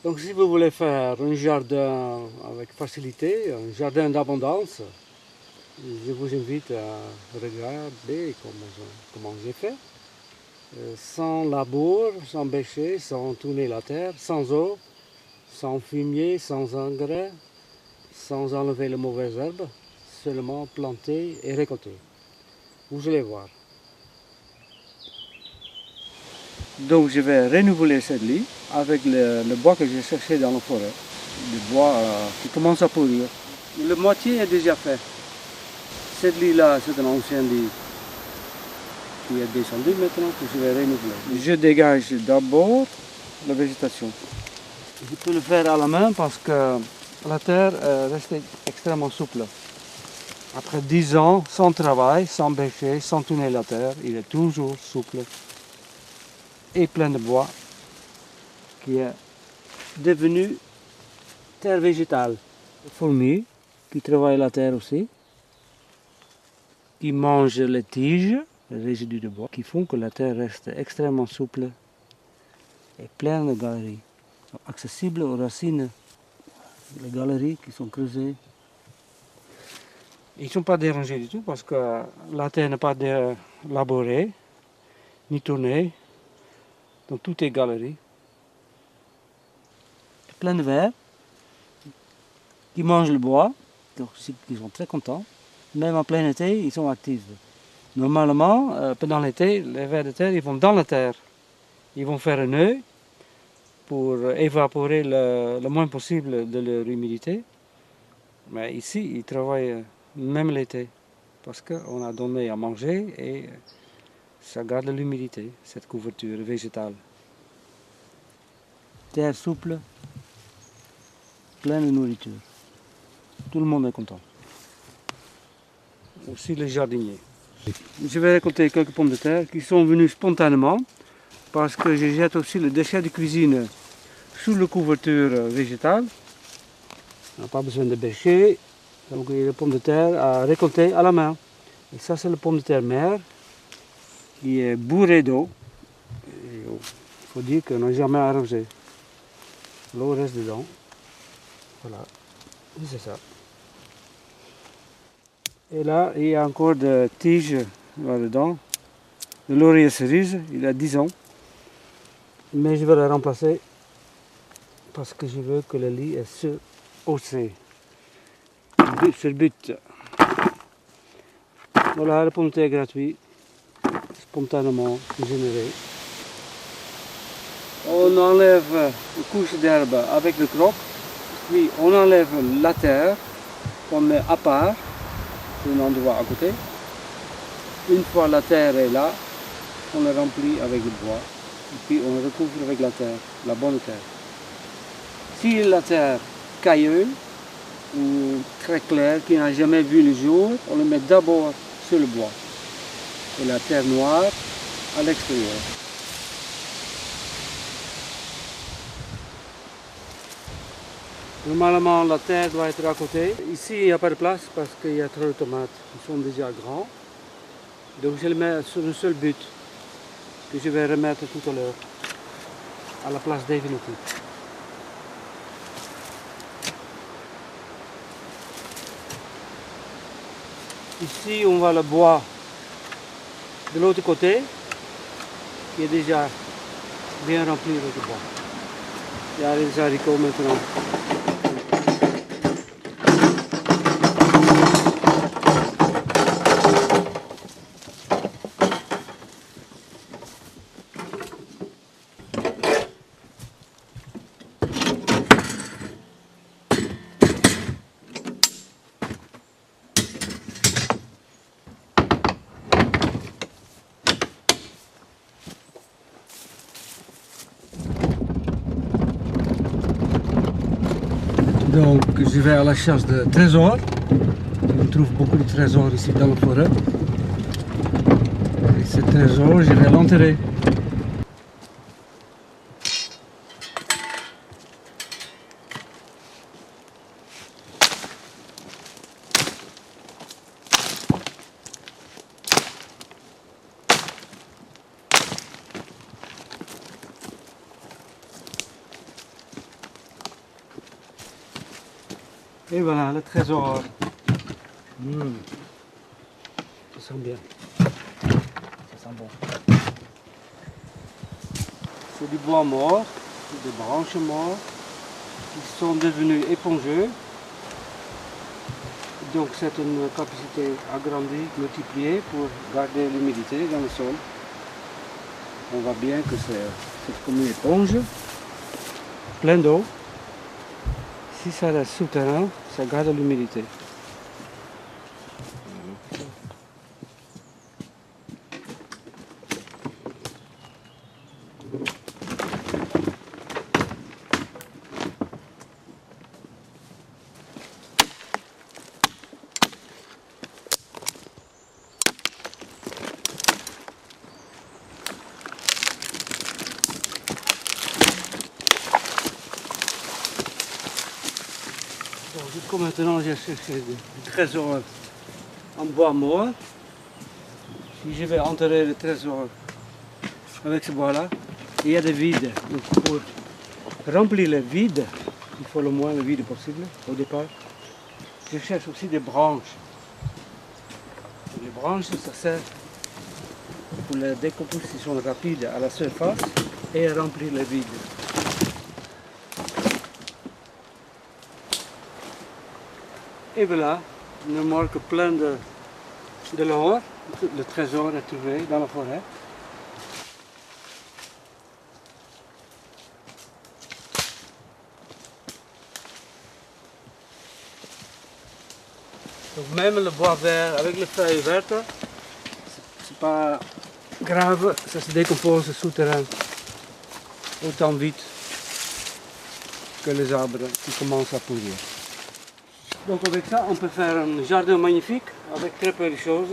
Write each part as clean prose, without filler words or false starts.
Donc si vous voulez faire un jardin avec facilité, un jardin d'abondance, je vous invite à regarder comment j'ai fait. Sans labour, sans bêcher, sans tourner la terre, sans eau, sans fumier, sans engrais, sans enlever les mauvaises herbes, seulement planter et récolter. Vous allez voir. Donc je vais renouveler cette lit avec le bois que j'ai cherché dans la forêt. Le bois qui commence à pourrir. La moitié est déjà fait. Cette lit-là, c'est un ancien lit qui est descendu maintenant, que je vais renouveler. Je dégage d'abord la végétation. Je peux le faire à la main parce que la terre reste extrêmement souple. Après 10 ans, sans travail, sans bêcher, sans tourner la terre, il est toujours souple et plein de bois qui est devenu terre végétale. Les fourmis qui travaillent la terre aussi, qui mangent les tiges, les résidus de bois, qui font que la terre reste extrêmement souple et pleine de galeries, accessibles aux racines. Les galeries qui sont creusées. Ils ne sont pas dérangés du tout parce que la terre n'est pas labourée, ni tournée. Donc tout est galerie. Plein de vers qui mangent le bois, donc ils sont très contents. Même en plein été, ils sont actifs. Normalement, pendant l'été, les vers de terre, ils vont dans la terre. Ils vont faire un nœud pour évaporer le moins possible de leur humidité. Mais ici, ils travaillent même l'été parce qu'on a donné à manger et ça garde l'humidité, cette couverture végétale. Terre souple, pleine de nourriture. Tout le monde est content. Aussi les jardiniers. Je vais récolter quelques pommes de terre qui sont venues spontanément parce que je jette aussi le déchet de cuisine sous la couverture végétale. On n'a pas besoin de bêcher, donc il y a les pommes de terre à récolter à la main. Et ça c'est le pomme de terre mère qui est bourré d'eau. Il faut dire qu'on n'a jamais arrosé. L'eau reste dedans. Voilà, c'est ça. Et là, il y a encore des tiges là-dedans. Le laurier cerise, il a 10 ans. Mais je vais le remplacer parce que je veux que le lit est haussé. C'est le but. Voilà, le pomme de terre gratuit, spontanément généré. On enlève une couche d'herbe avec le croc, puis on enlève la terre qu'on met à part, sur un endroit à côté. Une fois la terre est là, on le remplit avec le bois, et puis on le recouvre avec la terre, la bonne terre. Si la terre cailleuse ou très claire, qui n'a jamais vu le jour, on le met d'abord sur le bois et la terre noire à l'extérieur. Normalement, la terre doit être à côté. Ici, il n'y a pas de place parce qu'il y a trop de tomates. Ils sont déjà grands. Donc, je les mets sur un seul but que je vais remettre tout à l'heure à la place définitive. Ici, on voit le bois de l'autre côté qui est déjà bien rempli avec le bois. Il y a les haricots maintenant. Donc je vais à la chasse de trésors. On trouve beaucoup de trésors ici dans la forêt. Et ces trésors, je vais l'enterrer. Et voilà le trésor. Ça sent bien. Ça sent bon. C'est du bois mort, des branches mortes qui sont devenues épongeux. Donc c'est une capacité agrandie, multipliée pour garder l'humidité dans le sol. On voit bien que c'est comme une éponge, plein d'eau. Si ça reste souterrain, ça garde l'humidité. Jusqu'à maintenant, j'ai cherché des trésors en bois mort. Si je vais enterrer le trésor avec ce bois-là, il y a des vides. Donc pour remplir les vides, il faut le moins de vide possible au départ. Je cherche aussi des branches. Les branches, ça sert pour la décomposition rapide à la surface et à remplir les vides. Et voilà, une remorque pleine de l'or. Le trésor est trouvé dans la forêt. Donc même le bois vert avec les feuilles vertes, c'est pas grave, ça se décompose souterrain autant vite que les arbres qui commencent à pourrir. Donc avec ça, on peut faire un jardin magnifique avec très peu de choses.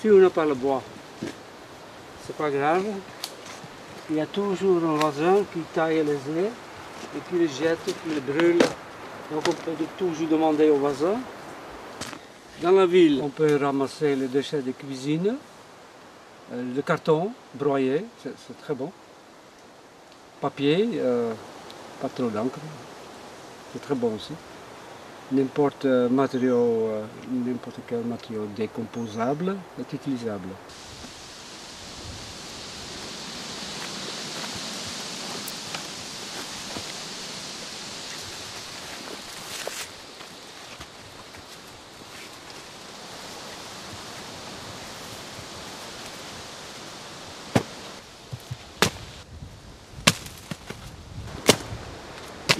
Si on n'a pas le bois, c'est pas grave. Il y a toujours un voisin qui taille les œufs et qui les jette, qui les brûle. Donc on peut toujours demander au voisin. Dans la ville, on peut ramasser les déchets de cuisine, le carton broyé, c'est très bon. Papier, pas trop d'encre. C'est très bon aussi. N'importe quel matériau décomposable est utilisable.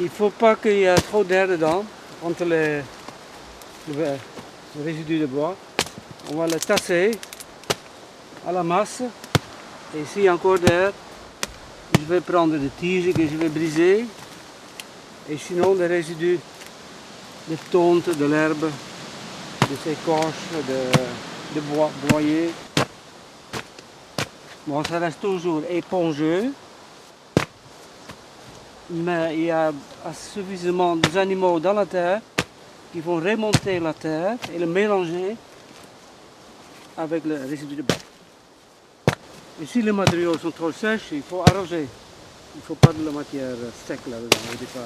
Il ne faut pas qu'il y ait trop d'air dedans, entre les résidus de bois. On va le tasser à la masse. Et s'il y a encore d'air, je vais prendre des tiges que je vais briser. Et sinon des résidus de tonte, de l'herbe, de écorches, de bois broyé. Bon, ça reste toujours épongeux. Mais il y a suffisamment d'animaux dans la terre qui vont remonter la terre et le mélanger avec le résidu de bois. Et si les matériaux sont trop sèches, il faut arroser. Il ne faut pas de la matière sec là-dedans au départ.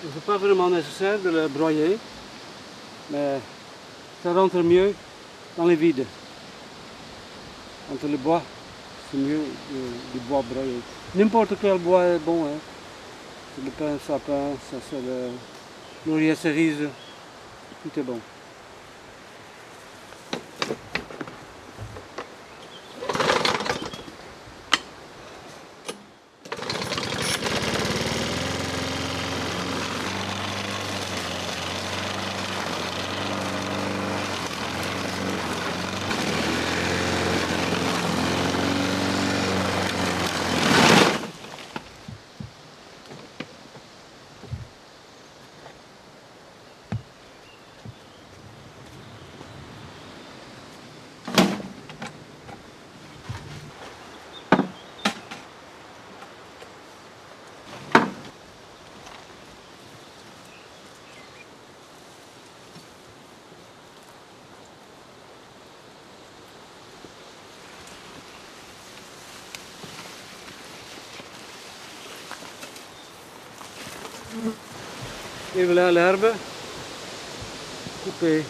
Ce n'est pas vraiment nécessaire de le broyer, mais ça rentre mieux dans les vides. Entre le bois, c'est mieux du bois broyé. N'importe quel bois est bon. Hein. C'est le pin, sapin, ça c'est le laurier cerise, tout est bon. Et voilà l'herbe coupée.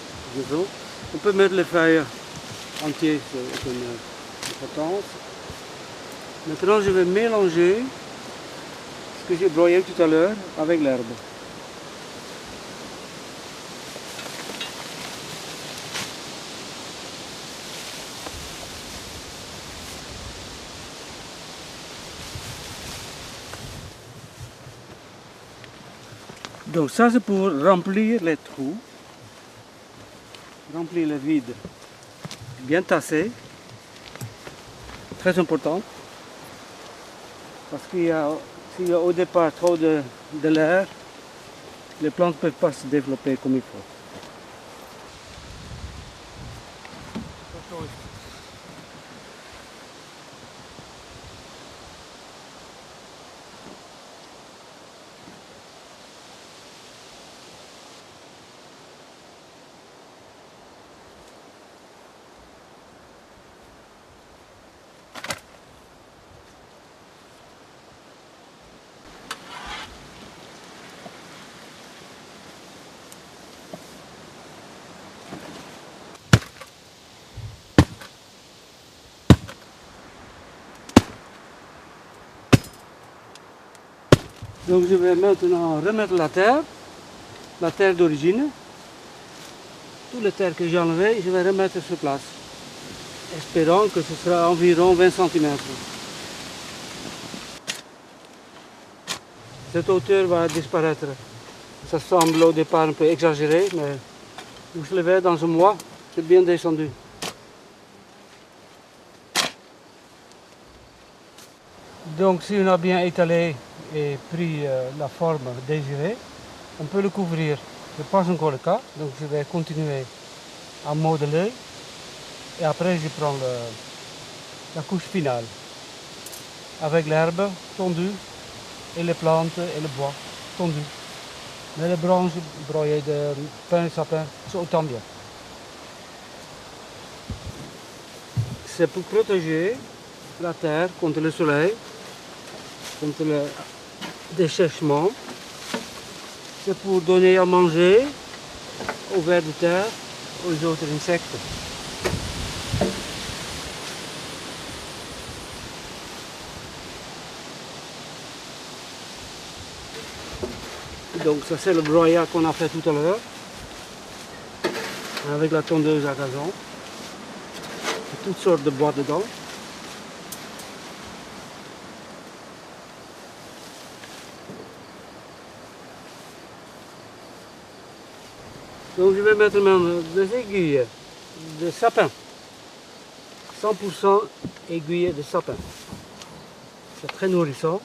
On peut mettre les feuilles entières, c'est une importance. Maintenant je vais mélanger ce que j'ai broyé tout à l'heure avec l'herbe. Donc ça c'est pour remplir les trous, remplir le vide, bien tassé, très important, parce qu'il y a, s'il y a au départ trop de l'air, les plantes ne peuvent pas se développer comme il faut. Donc je vais maintenant remettre la terre d'origine. Toute la terre que j'ai enlevée, je vais remettre sur place, espérant que ce sera environ 20 cm. Cette hauteur va disparaître. Ça semble au départ un peu exagéré, mais vous le verrez dans un mois, c'est bien descendu. Donc si on a bien étalé et pris la forme désirée, on peut le couvrir. Ce n'est pas encore le cas, donc je vais continuer à modeler et après je prends la couche finale avec l'herbe tondue et les plantes et le bois tondu. Mais les branches broyées de pin et sapin, c'est autant bien. C'est pour protéger la terre contre le soleil, contre le dessèchement. C'est pour donner à manger aux vers de terre, aux autres insectes. Donc ça c'est le broyat qu'on a fait tout à l'heure, avec la tondeuse à gazon. Toutes sortes de bois dedans. Donc je vais mettre même des aiguilles de sapin. 100% aiguilles de sapin. C'est très nourrissant.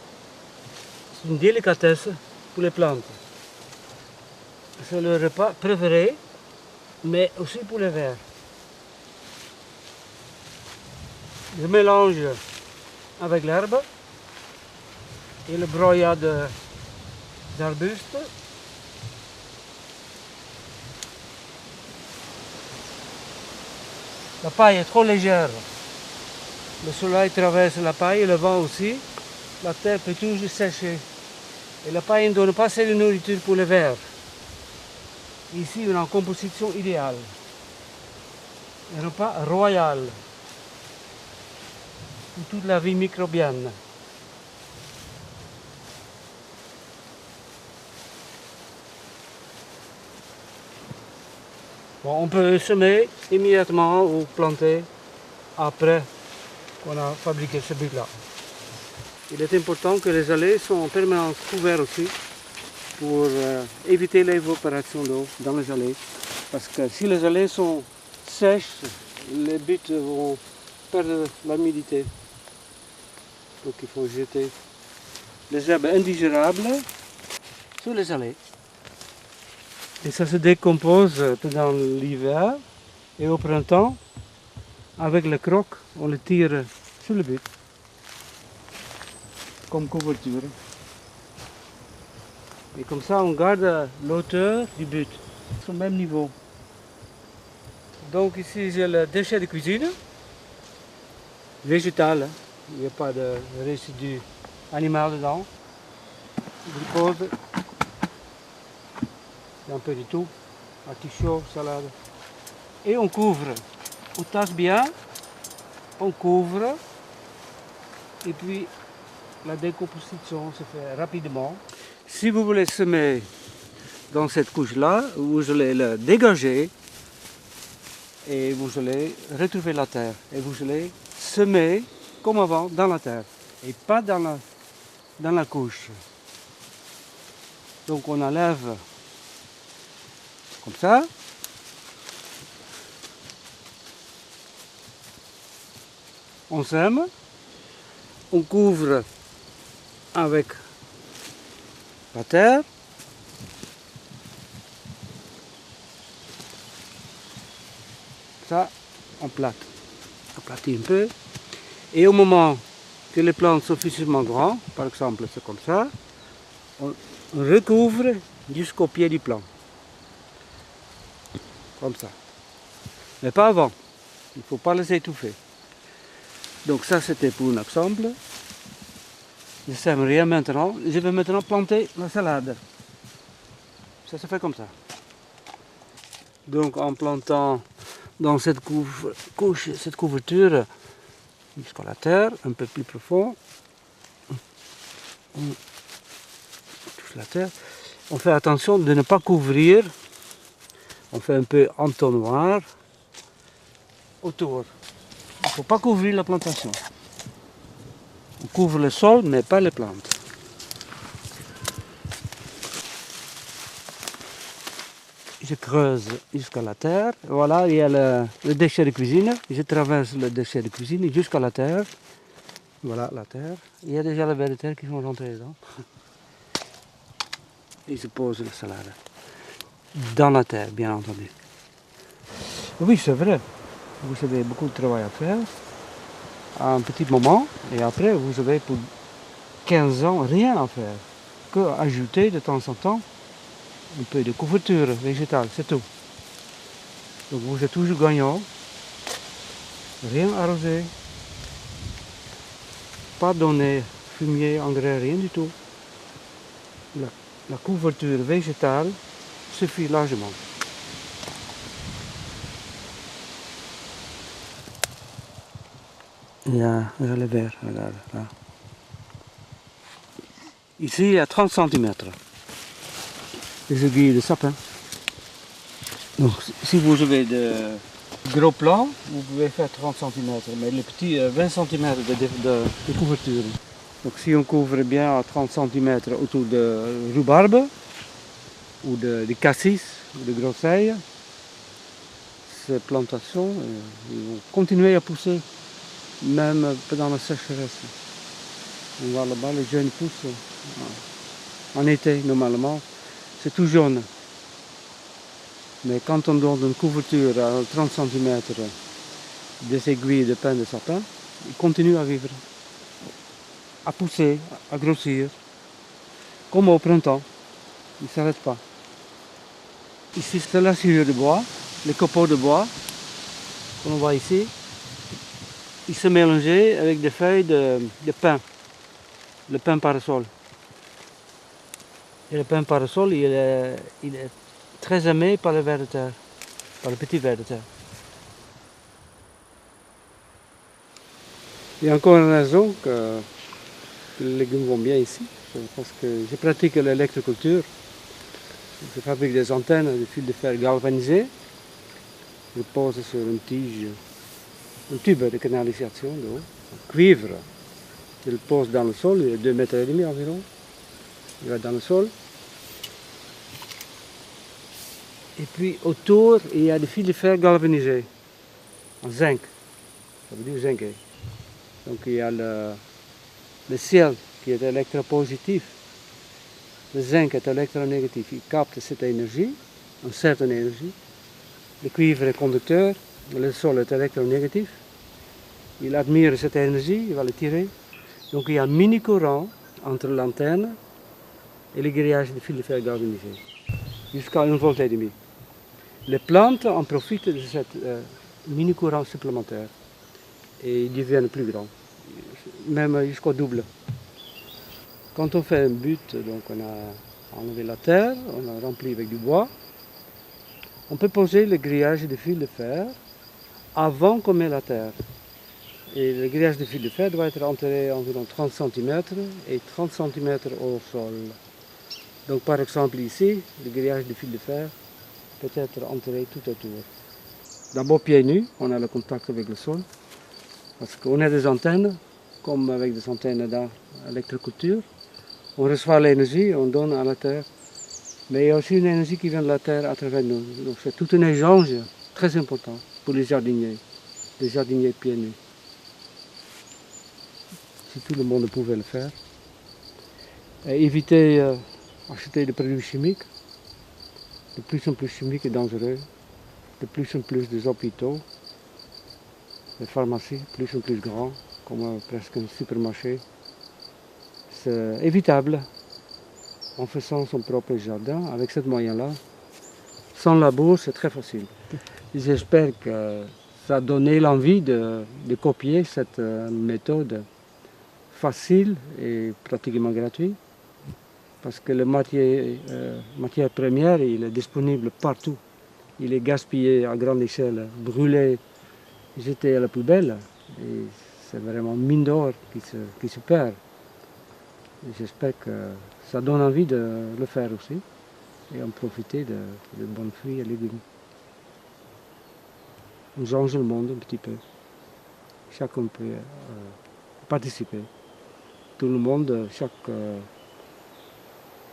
C'est une délicatesse pour les plantes. C'est le repas préféré, mais aussi pour les vers. Je mélange avec l'herbe et le broyat d'arbustes. La paille est trop légère. Le soleil traverse la paille et le vent aussi. La terre peut toujours sécher. Et la paille ne donne pas assez de nourriture pour les vers. Ici, on a une composition idéale. Un repas royal pour toute la vie microbienne. Bon, on peut semer immédiatement ou planter après qu'on a fabriqué ce but-là. Il est important que les allées soient en permanence couvertes aussi pour éviter l'évaporation d'eau dans les allées. Parce que si les allées sont sèches, les buts vont perdre l'humidité. Donc il faut jeter les herbes indigérables sur les allées. Et ça se décompose pendant l'hiver et au printemps, avec le croc, on le tire sur le but, comme couverture. Et comme ça, on garde l'hauteur du but, au même niveau. Donc ici, j'ai le déchet de cuisine, végétal, il n'y a pas de résidu animal dedans, glucose, un peu de tout, artichaut, salade. Et on couvre, on tasse bien, on couvre, et puis la décomposition se fait rapidement. Si vous voulez semer dans cette couche-là, vous allez le dégager et vous allez retrouver la terre. Et vous allez semer comme avant dans la terre et pas dans la couche. Donc on enlève comme ça. On sème, on couvre avec la terre. Ça, on aplatit un peu. Et au moment que les plantes sont suffisamment grandes, par exemple c'est comme ça, on recouvre jusqu'au pied du plant. Comme ça. Mais pas avant. Il ne faut pas les étouffer. Donc ça c'était pour un exemple. Je ne sème rien maintenant. Je vais maintenant planter la salade. Ça se fait comme ça. Donc en plantant dans cette couche, cette couverture jusqu'à la terre, un peu plus profond, on touche la terre. On fait attention de ne pas couvrir. On fait un peu entonnoir autour. Il ne faut pas couvrir la plantation. On couvre le sol, mais pas les plantes. Je creuse jusqu'à la terre. Voilà, il y a le déchet de cuisine. Je traverse le déchet de cuisine jusqu'à la terre. Voilà la terre. Il y a déjà les vers de terre qui sont rentrés dedans. Et je pose la salade. Dans la terre, bien entendu. Oui, c'est vrai. Vous avez beaucoup de travail à faire. À un petit moment. Et après, vous avez pour 15 ans rien à faire. Que ajouter de temps en temps un peu de couverture végétale, c'est tout. Donc vous êtes toujours gagnant. Rien arrosé. Pas donner fumier, engrais, rien du tout. La couverture végétale suffit largement. Il y a le verre, regarde là. Ici il y a 30 cm. Les aiguilles de sapin. Donc si vous avez de gros plants, vous pouvez faire 30 cm, mais les petits 20 cm de couverture. Donc si on couvre bien à 30 cm autour de rhubarbe, ou de cassis, ou de grosseilles, ces plantations vont continuer à pousser, même pendant la sécheresse. On voit là-bas, les jeunes poussent en été normalement, c'est tout jaune. Mais quand on donne une couverture à 30 cm des aiguilles de pin de sapin, ils continuent à vivre, à pousser, à grossir, comme au printemps. Ils ne s'arrêtent pas. Ici, c'est la sciure de bois, les copeaux de bois, qu'on voit ici. Ils se mélangeaient avec des feuilles de pin, le pin parasol. Et le pin parasol, il est très aimé par le ver de terre, par le petit ver de terre. Il y a encore une raison que les légumes vont bien ici, parce que je pratique l'électroculture. Je fabrique des antennes de fil de fer galvanisé. Je pose sur une tige, un tube de canalisation d'eau, en cuivre. Je le pose dans le sol, il est 2,5 mètres environ. Il va dans le sol. Et puis autour, il y a des fils de fer galvanisés, en zinc. Ça veut dire zinc. Donc il y a le ciel qui est électropositif. Le zinc est électronégatif, il capte cette énergie, une certaine énergie. Le cuivre est conducteur, le sol est électronégatif. Il admire cette énergie, il va le tirer. Donc il y a un mini-courant entre l'antenne et le grillage de fil de fer galvanisé, jusqu'à 1,5 volt. Les plantes en profitent de cette mini-courant supplémentaire et ils deviennent plus grands, même jusqu'au double. Quand on fait un but, donc on a enlevé la terre, on a rempli avec du bois, On peut poser le grillage de fil de fer avant qu'on mette la terre. Et le grillage de fil de fer doit être enterré environ 30 cm et 30 cm au sol. Donc par exemple ici, le grillage de fil de fer peut être enterré tout autour. D'abord pieds nus, on a le contact avec le sol, parce qu'on a des antennes, comme avec des antennes d'électroculture. On reçoit l'énergie, on donne à la terre, mais il y a aussi une énergie qui vient de la terre à travers nous. Donc c'est tout un échange très important pour les jardiniers pieds nus. Si tout le monde pouvait le faire. Et éviter d'acheter des produits chimiques, de plus en plus chimiques et dangereux, de plus en plus des hôpitaux, des pharmacies plus en plus grands, comme presque un supermarché. C'est évitable en faisant son propre jardin avec ce moyen-là. Sans labour, c'est très facile. J'espère que ça a donné l'envie de copier cette méthode facile et pratiquement gratuite, parce que le matière première, il est disponible partout. Il est gaspillé à grande échelle, brûlé, jeté à la poubelle. Et c'est vraiment une mine d'or qui se perd. J'espère que ça donne envie de le faire aussi et en profiter de bons fruits et légumes. On change le monde un petit peu. Chacun peut participer. Tout le monde, chaque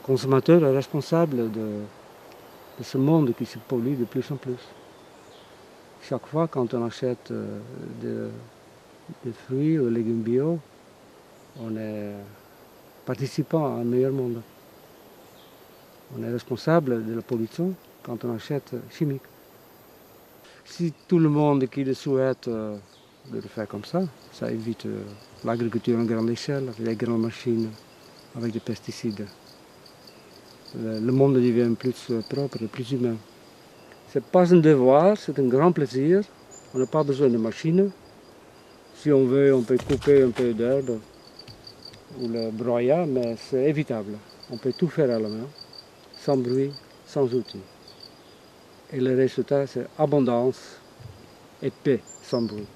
consommateur est responsable de ce monde qui se pollue de plus en plus. Chaque fois quand on achète des fruits ou des légumes bio, on est participant à un meilleur monde. On est responsable de la pollution quand on achète chimique. Si tout le monde qui le souhaite de le faire comme ça, ça évite l'agriculture en grande échelle, avec les grandes machines, avec des pesticides. Le monde devient plus propre et plus humain. Ce n'est pas un devoir, c'est un grand plaisir. On n'a pas besoin de machines. Si on veut, on peut couper un peu d'herbe ou le broyer, mais c'est évitable. On peut tout faire à la main, sans bruit, sans outils. Et le résultat, c'est abondance et paix sans bruit.